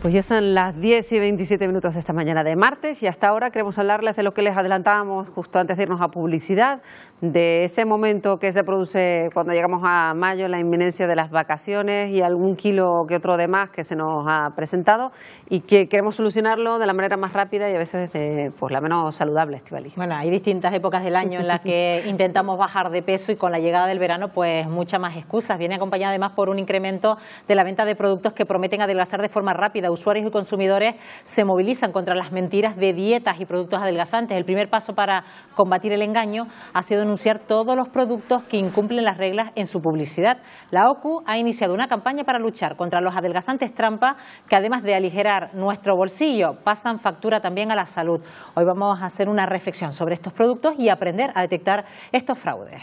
Pues ya son las 10:27 de esta mañana de martes y hasta ahora queremos hablarles de lo que les adelantábamos justo antes de irnos a publicidad, de ese momento que se produce cuando llegamos a mayo, la inminencia de las vacaciones y algún kilo que otro de más que se nos ha presentado y que queremos solucionarlo de la manera más rápida y a veces pues la menos saludable, Estíbaliz. Bueno, hay distintas épocas del año en las que intentamos bajar de peso y con la llegada del verano pues muchas más excusas. Viene acompañada además por un incremento de la venta de productos que prometen adelgazar de forma rápida. Usuarios y consumidores se movilizan contra las mentiras de dietas y productos adelgazantes. El primer paso para combatir el engaño ha sido anunciar todos los productos que incumplen las reglas en su publicidad. La OCU ha iniciado una campaña para luchar contra los adelgazantes trampa que, además de aligerar nuestro bolsillo, pasan factura también a la salud. Hoy vamos a hacer una reflexión sobre estos productos y aprender a detectar estos fraudes.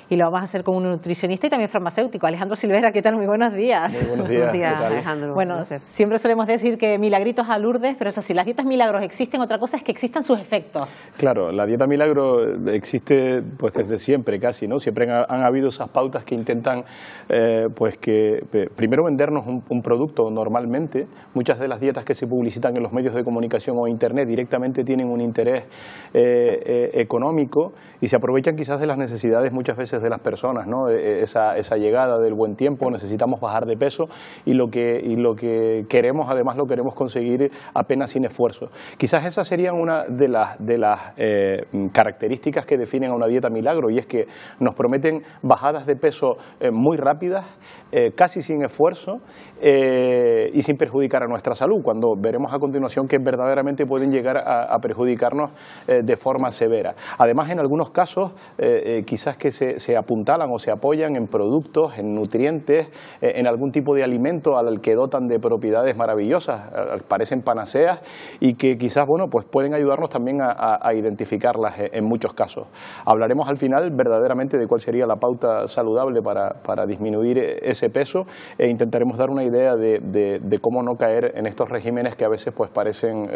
Y lo vamos a hacer con un nutricionista y también farmacéutico, Alejandro Silvera. ¿Qué tal? Muy buenos días. Muy buenos días. Buenos días, Alejandro. Bueno, siempre solemos decir que milagritos a Lourdes, pero eso sí, las dietas milagros existen, otra cosa es que existan sus efectos. Claro, la dieta milagro existe pues desde siempre casi, ¿no? Siempre han habido esas pautas que intentan pues que primero vendernos un producto normalmente. Muchas de las dietas que se publicitan en los medios de comunicación o internet directamente tienen un interés económico y se aprovechan quizás de las necesidades muchas veces de las personas, ¿no? Esa llegada del buen tiempo, necesitamos bajar de peso y lo que queremos, además lo queremos conseguir apenas sin esfuerzo. Quizás esas serían una de las características que definen a una dieta milagro, y es que nos prometen bajadas de peso muy rápidas, casi sin esfuerzo y sin perjudicar a nuestra salud, cuando veremos a continuación que verdaderamente pueden llegar a perjudicarnos de forma severa. Además, en algunos casos quizás que se apuntalan o se apoyan en productos, en nutrientes, en algún tipo de alimento al que dotan de propiedades maravillosas, parecen panaceas y que quizás pues pueden ayudarnos también a identificarlas en muchos casos. Hablaremos al final verdaderamente de cuál sería la pauta saludable para disminuir ese peso e intentaremos dar una idea de cómo no caer en estos regímenes que a veces pues parecen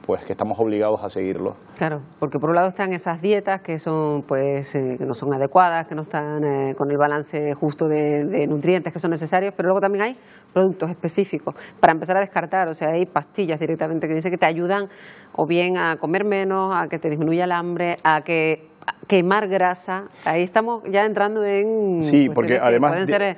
pues que estamos obligados a seguirlos. Claro, porque por un lado están esas dietas que son pues que no son adecuadas, que no están con el balance justo de nutrientes que son necesarios, pero luego también hay productos específicos para empezar a descartar. O sea, hay pastillas directamente que dicen que te ayudan o bien a comer menos, a que te disminuya el hambre, a quemar grasa. Ahí estamos ya entrando en sí, porque además pueden ser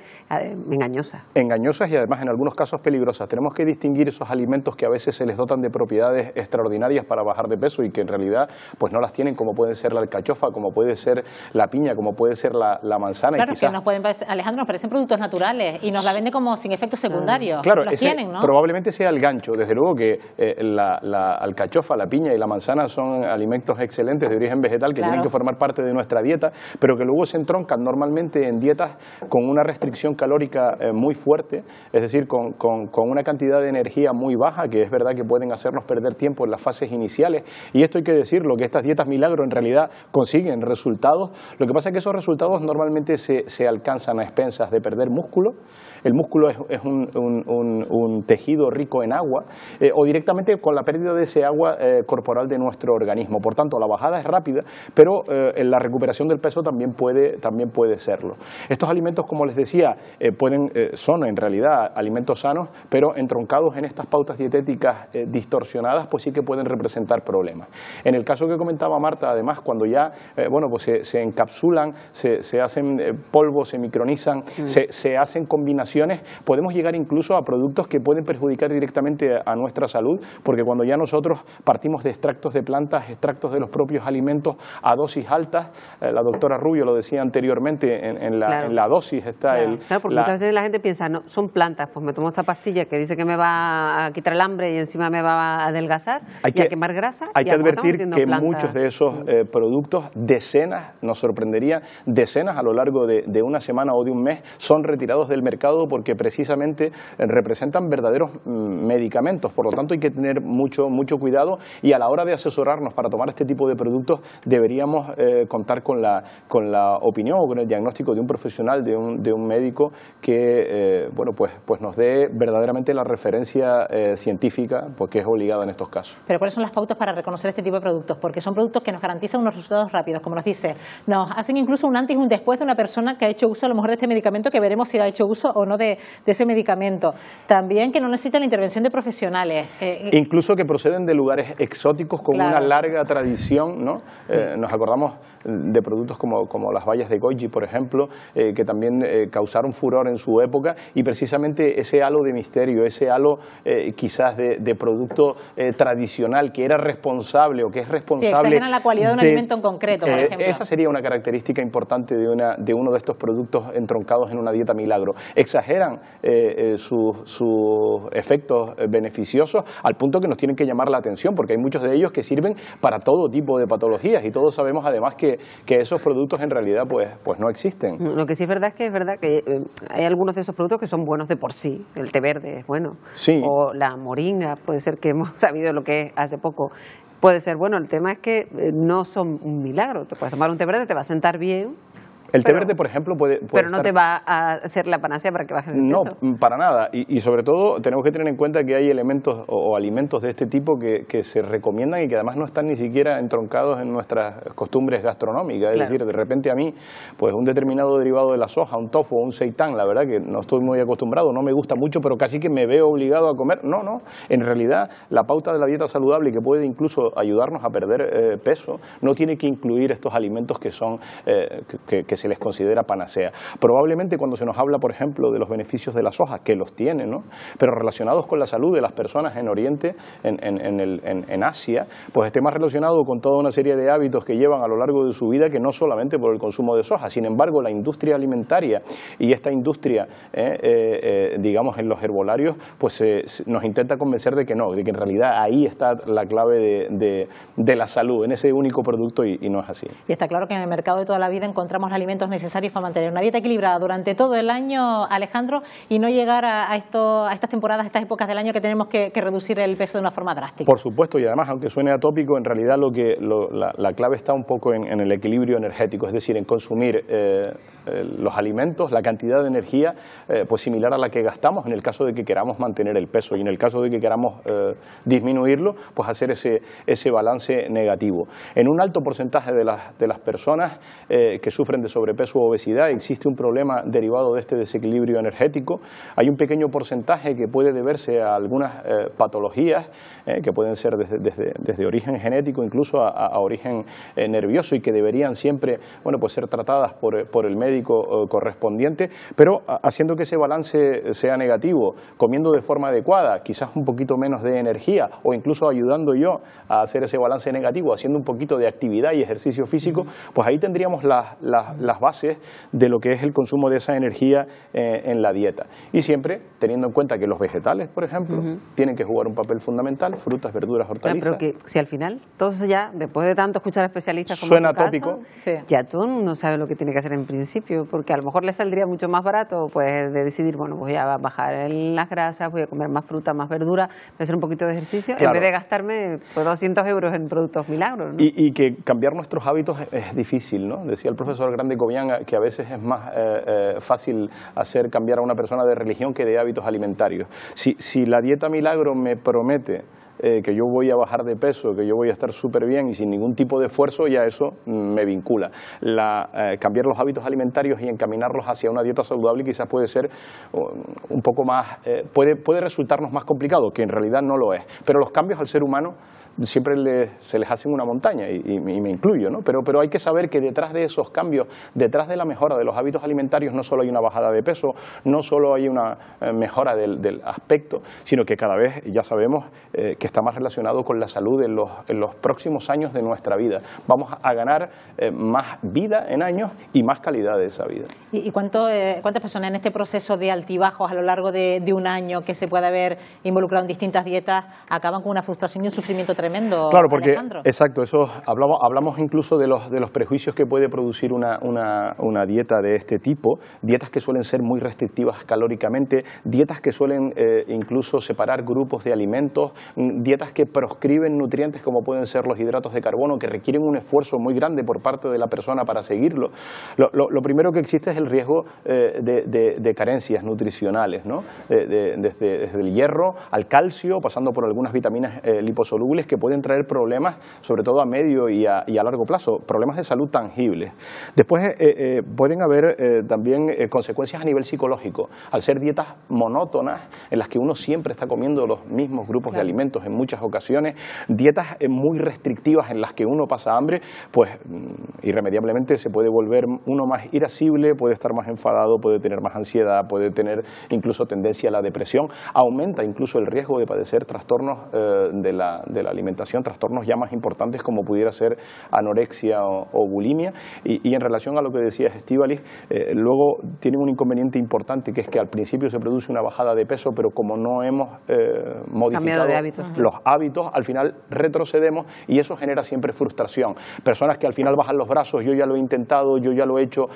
engañosas. Engañosas y además en algunos casos peligrosas. Tenemos que distinguir esos alimentos que a veces se les dotan de propiedades extraordinarias para bajar de peso y que en realidad pues no las tienen, como puede ser la alcachofa, como puede ser la piña, como puede ser la manzana. Claro, y quizás, que nos pueden parecer, Alejandro, nos parecen productos naturales y nos la venden como sin efectos secundarios. Claro, los tienen, ¿no? Probablemente sea el gancho. Desde luego que la alcachofa, la piña y la manzana son alimentos excelentes de origen vegetal que tienen que formar parte de nuestra dieta, pero que luego se entroncan normalmente en dietas con una restricción calórica muy fuerte, es decir, con una cantidad de energía muy baja, que es verdad que pueden hacernos perder tiempo en las fases iniciales, y esto hay que decirlo, que estas dietas milagro en realidad consiguen resultados. Lo que pasa es que esos resultados normalmente se alcanzan a expensas de perder músculo. El músculo es un tejido rico en agua, o directamente con la pérdida de ese agua corporal de nuestro organismo. Por tanto, la bajada es rápida, pero la recuperación del peso también puede serlo. Estos alimentos, como les decía, son en realidad alimentos sanos, pero entroncados en estas pautas dietéticas distorsionadas, pues sí que pueden representar problemas. En el caso que comentaba Marta, además, cuando ya pues se encapsulan, se hacen polvos, se micronizan, se hacen combinaciones, podemos llegar incluso a productos que pueden perjudicar directamente a nuestra salud, porque cuando ya nosotros partimos de extractos de plantas, extractos de los propios alimentos a dosis altas, la doctora Rubio lo decía anteriormente, en la dosis está Claro, porque muchas veces la gente piensa, no, son plantas, pues me tomo esta pastilla que dice que me va a quitar el hambre y encima me va a adelgazar y a quemar grasa. Hay que advertir que muchos de esos productos, decenas, nos sorprendería, decenas a lo largo de una semana o de un mes, son retirados del mercado porque precisamente representan verdaderos medicamentos. Por lo tanto, hay que tener mucho cuidado y a la hora de asesorarnos para tomar este tipo de productos deberíamos contar con la opinión o con el diagnóstico de un profesional, de un médico que bueno, pues nos dé verdaderamente la referencia científica, pues que es obligada en estos casos. Pero ¿cuáles son las pautas para reconocer este tipo de productos? Porque son productos que nos garantizan unos resultados rápidos, como nos dice, nos hacen incluso un antes y un después de una persona que ha hecho uso a lo mejor de este medicamento, que veremos si ha hecho uso o no de ese medicamento. También que no necesita la intervención de profesionales. Incluso que proceden de lugares exóticos con una larga tradición, ¿no? Nos acordamos de productos como las bayas de goji, por ejemplo, que también causaron furor en su época, y precisamente ese halo de misterio, ese halo quizás de producto tradicional que era responsable o que es responsable. Sí, exageran la cualidad de un alimento en concreto, por ejemplo. Esa sería una característica importante de uno de estos productos entroncados en una dieta milagro. Exageran sus efectos beneficiosos al punto que nos tienen que llamar la atención, porque hay muchos de ellos que sirven para todo tipo de patologías, y todos sabemos además que esos productos en realidad pues no existen. Lo que sí es verdad que hay algunos de esos productos que son buenos de por sí. El té verde es bueno, sí. O la moringa, puede ser que hemos sabido lo que es hace poco. Puede ser bueno, el tema es que no son un milagro. Te puedes tomar un té verde, te va a sentar bien. El té verde, por ejemplo, puede pero no te va a hacer la panacea para que bajes de peso. No, para nada. Y sobre todo tenemos que tener en cuenta que hay elementos o alimentos de este tipo que se recomiendan y que además no están ni siquiera entroncados en nuestras costumbres gastronómicas. Es decir, de repente a mí, pues un determinado derivado de la soja, un tofu o un seitán, la verdad que no estoy muy acostumbrado, no me gusta mucho, pero casi que me veo obligado a comer. No. En realidad, la pauta de la dieta saludable, que puede incluso ayudarnos a perder peso, no tiene que incluir estos alimentos que son que se les considera panacea. Probablemente cuando se nos habla, por ejemplo, de los beneficios de la soja, que los tiene, ¿no? Pero relacionados con la salud de las personas en Oriente, en Asia, pues esté más relacionado con toda una serie de hábitos que llevan a lo largo de su vida, que no solamente por el consumo de soja. Sin embargo, la industria alimentaria y esta industria, digamos, en los herbolarios, pues nos intenta convencer de que no, de que en realidad ahí está la clave de la salud, en ese único producto, y no es así. Y está claro que en el mercado de toda la vida encontramos alimentos necesarios para mantener una dieta equilibrada durante todo el año, Alejandro, y no llegar a estas temporadas, a estas épocas del año que tenemos que reducir el peso de una forma drástica. Por supuesto, y además, aunque suene atópico, en realidad la clave está un poco en el equilibrio energético, es decir, en consumir los alimentos, la cantidad de energía pues similar a la que gastamos en el caso de que queramos mantener el peso, y en el caso de que queramos disminuirlo, pues hacer ese balance negativo. En un alto porcentaje de las personas que sufren de sobrepeso o obesidad existe un problema derivado de este desequilibrio energético. Hay un pequeño porcentaje que puede deberse a algunas patologías que pueden ser desde origen genético incluso a origen nervioso, y que deberían siempre, bueno, pues ser tratadas por el médico correspondiente, pero haciendo que ese balance sea negativo, comiendo de forma adecuada, quizás un poquito menos de energía, o incluso ayudando yo a hacer ese balance negativo, haciendo un poquito de actividad y ejercicio físico, pues ahí tendríamos las bases de lo que es el consumo de esa energía en la dieta. Y siempre teniendo en cuenta que los vegetales, por ejemplo, tienen que jugar un papel fundamental, frutas, verduras, hortalizas. Pero que si al final, todos ya, después de tanto escuchar a especialistas como suena en tu caso, tópico, sí, ya todo el mundo sabe lo que tiene que hacer en principio, porque a lo mejor le saldría mucho más barato pues de decidir, bueno, voy a bajar en las grasas, voy a comer más fruta, más verdura, voy a hacer un poquito de ejercicio, en vez de gastarme pues 200 euros en productos milagros, ¿no? Y que cambiar nuestros hábitos es difícil, ¿no? Decía el profesor Grande Cobian que a veces es más fácil hacer cambiar a una persona de religión que de hábitos alimentarios. Si la dieta milagro me promete que yo voy a bajar de peso, que yo voy a estar súper bien y sin ningún tipo de esfuerzo, ya eso me vincula. Cambiar los hábitos alimentarios y encaminarlos hacia una dieta saludable quizás puede ser un poco más, puede resultarnos más complicado, que en realidad no lo es. Pero los cambios al ser humano siempre se les hacen una montaña, y me incluyo, ¿no? Pero hay que saber que detrás de esos cambios, detrás de la mejora de los hábitos alimentarios, no solo hay una bajada de peso, no solo hay una mejora del aspecto, sino que cada vez ya sabemos que está más relacionado con la salud en los próximos años de nuestra vida. Vamos a ganar más vida en años y más calidad de esa vida. ¿Y cuántas personas en este proceso de altibajos a lo largo de un año que se puede haber involucrado en distintas dietas acaban con una frustración y un sufrimiento tremendo? Claro, porque, Alejandro. exacto, eso hablamos incluso de los prejuicios que puede producir una dieta de este tipo, dietas que suelen ser muy restrictivas calóricamente, dietas que suelen incluso separar grupos de alimentos, dietas que proscriben nutrientes como pueden ser los hidratos de carbono, que requieren un esfuerzo muy grande por parte de la persona para seguirlo. Lo primero que existe es el riesgo de carencias nutricionales, ¿no? Desde el hierro al calcio, pasando por algunas vitaminas liposolubles que pueden traer problemas, sobre todo a medio y a largo plazo, problemas de salud tangibles. Después pueden haber también consecuencias a nivel psicológico, al ser dietas monótonas en las que uno siempre está comiendo los mismos grupos de alimentos en muchas ocasiones, dietas muy restrictivas en las que uno pasa hambre, pues irremediablemente se puede volver uno más irascible, puede estar más enfadado, puede tener más ansiedad, puede tener incluso tendencia a la depresión, aumenta incluso el riesgo de padecer trastornos de la alimentación, trastornos ya más importantes como pudiera ser anorexia o bulimia, y en relación a lo que decías, Estíbaliz, luego tienen un inconveniente importante, que es que al principio se produce una bajada de peso, pero como no hemos modificado los hábitos, al final retrocedemos y eso genera siempre frustración. Personas que al final bajan los brazos, yo ya lo he intentado, yo ya lo he hecho,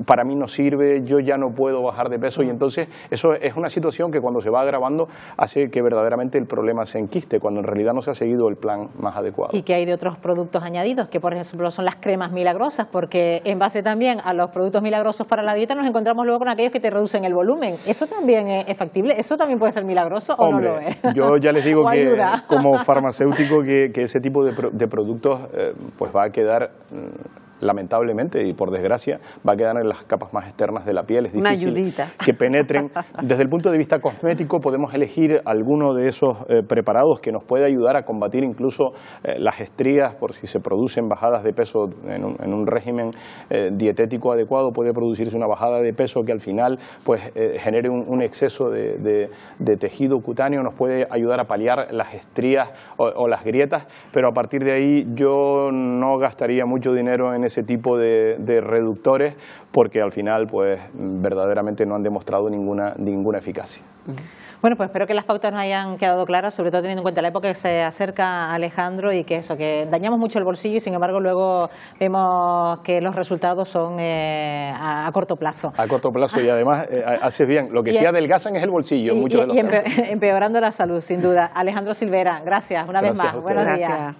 para mí no sirve, yo ya no puedo bajar de peso, y entonces eso es una situación que cuando se va agravando hace que verdaderamente el problema se enquiste, cuando en realidad no se ha seguido el plan más adecuado. Y que hay de otros productos añadidos, que por ejemplo son las cremas milagrosas, porque en base también a los productos milagrosos para la dieta nos encontramos luego con aquellos que te reducen el volumen. ¿Eso también es factible? ¿Eso también puede ser milagroso o no lo es? Yo ya les digo que como farmacéutico que ese tipo de productos pues va a quedar lamentablemente y por desgracia va a quedar en las capas más externas de la piel, es difícil que penetren. Desde el punto de vista cosmético podemos elegir alguno de esos preparados que nos puede ayudar a combatir incluso las estrías, por si se producen bajadas de peso en un régimen dietético adecuado, puede producirse una bajada de peso que al final pues genere un exceso de tejido cutáneo, nos puede ayudar a paliar las estrías o las grietas, pero a partir de ahí yo no gastaría mucho dinero en ese tipo de reductores, porque al final pues verdaderamente no han demostrado ninguna eficacia. Bueno, pues espero que las pautas nos hayan quedado claras, sobre todo teniendo en cuenta la época que se acerca, Alejandro, y que dañamos mucho el bolsillo y sin embargo luego vemos que los resultados son a corto plazo. A corto plazo, y además haces bien, lo que sí adelgazan es el bolsillo en muchos de los casos. Empeorando la salud, sin duda. Alejandro Silvera, gracias una vez más. Buenos días.